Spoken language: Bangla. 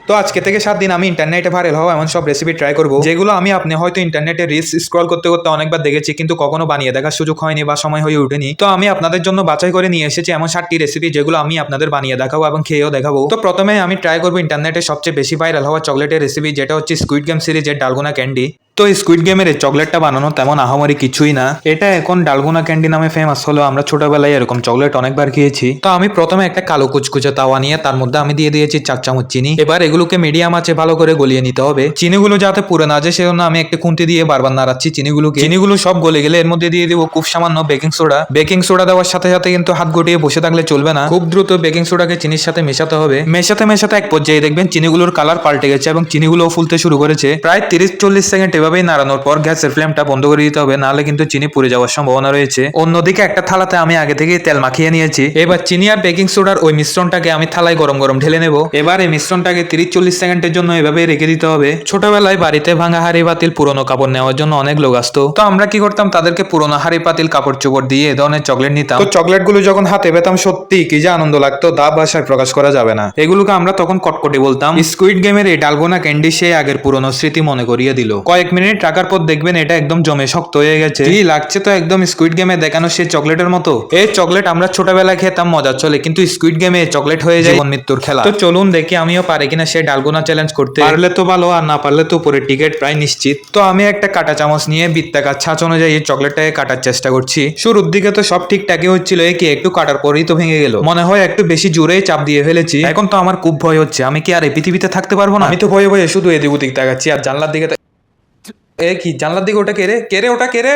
তো আজকে থেকে 7 দিন আমি ইন্টারনেটে ভাইরাল হওয়া এমন সব রেসিপি ট্রাই করব যেগুলো আমি আপনি হয়তো ইন্টারনেটে রিলস স্ক্রল করতে করতে অনেকবার দেখেছি কিন্তু কখনো বানিয়ে দেখার সুযোগ হয়নি বা সময় হয়ে ওঠেনি। তো আমি আপনাদের জন্য বাছাই করে নিয়ে এসেছি এমন 7টি রেসিপি যেগুলো আমি আপনাদের বানিয়ে দেখাবো এবং খেয়েও দেখাবো। তো প্রথমে আমি ট্রাই করবো ইন্টারনেটে সবচেয়ে বেশি ভাইরাল হওয়া চকলেটের রেসিপি, যেটা হচ্ছে স্কুইড গেম সিরিজের ডালগোনা ক্যান্ডি। তো স্কুইড গেমের এই চকলেটটা বানানো তেমন আহামরি কিছুই না, এটা এখন ডালগোনা ক্যান্ডি নামে ফেমাস হলো। আমরা ছোটবেলায় এরকম চকলেট অনেকবার খেয়েছি। তো আমি প্রথমে একটা কালো কুচকুচে তাওয়া নিয়ে তার মধ্যে আমি দিয়ে দিয়েছি 4 চামচ চিনি। এবার এগুলোকে মিডিয়াম আঁচে ভালো করে গলিয়ে নিতে হবে। চিনিগুলো যাতে পুড়ে না যায় সেজন্য আমি একটা খুন্তি দিয়ে বারবার নাড়াচ্ছি চিনিগুলো সব গলে গেলে এর মধ্যে দিয়ে দিব খুব সামান্য বেকিং সোডা। বেকিং সোডা দেওয়ার সাথে সাথে কিন্তু হাত গুটিয়ে বসে থাকলে চলবে না, খুব দ্রুত বেকিং সোডাকে চিনির সাথে মেশাতে হবে। মেশাতে এক পর্যায়ে দেখবেন চিনিগুলোর কালার পাল্টে গেছে এবং চিনিগুলোও ফুলতে শুরু করেছে। প্রায় 30-40 সেকেন্ড এভাবেই নাড়ানোর পর গ্যাসের ফ্লেমটা বন্ধ করে দিতে হবে, নাহলে কিন্তু চিনি পুড়ে যাওয়ার সম্ভাবনা রয়েছে। অন্যদিকে একটা থালাতে আমি আগে থেকেই তেল মাখিয়ে নিয়েছি। এবার চিনি আর বেকিং সোডার ওই মিশ্রণটাকে আমি থালায় গরম গরম ঢেলে নেব। এবার এই মিশ্রণটাকে 30-40 সেকেন্ডের জন্য এভাবে রেখে দিতে হবে। ছোটবেলায় বাড়িতে ভাঙা হাড়ি পাতিল পুরোনো কাপড় নেওয়ার জন্য অনেক লোক আসতো। তো আমরা কি করতাম, তাদেরকে পুরোনো হাড়ি পাতিল কাপড় চোপড় দিয়ে এ ধরনের চকলেট নিতাম। তো চকলেটগুলো যখন হাতে পেতাম সত্যি কি যে আনন্দ লাগতো, তা ভাষায় প্রকাশ করা যাবে না। এগুলোকে আমরা তখন কটকটি বলতাম। স্কুইড গেমের এই ডালগোনা ক্যান্ডি সেই আগের পুরোনো স্মৃতি মনে করিয়ে দিল। কয়েক মিনিট রাখার পর দেখবেন এটা একদম জমে শক্ত হয়ে গেছে। কি লাগছে তো একদম স্কুইড গেমে দেখানো সেই চকলেটের মতো। এই চকলেট আমরা ছোটবেলায় খেতাম মজা চলে, কিন্তু স্কুইড গেমে চকলেট হয়ে যায় জীবন মৃত্যুর খেলা। তো চলুন দেখি আমিও পারি কিনা সেই ডালগোনা চ্যালেঞ্জ করতে। পারলে তো ভালো, আর না পারলে তো উপরে টিকিট প্রায় নিশ্চিত। তো আমি একটা কাঁটা চামচ নিয়ে বৃত্তাকার ছাঁচ অনুযায়ী চকলেটটাকে কাটার চেষ্টা করছি। শুরুর দিকে তো সব ঠিকঠাকই হচ্ছিল, কি একটু কাটার পরেই তো ভেঙে গেল। মনে হয় একটু বেশি জোরেই চাপ দিয়ে ফেলেছি। এখন তো আমার খুব ভয় হচ্ছে, আমি কি আর এই পৃথিবীতে থাকতে পারবো না? আমি তো ভয়ে ভয়ে শুধু এদিক ওদিক তাকাচ্ছি আর জানলার দিকে। এ কি জানলার দিকে? ওটা কে রে? ওটা কে রে?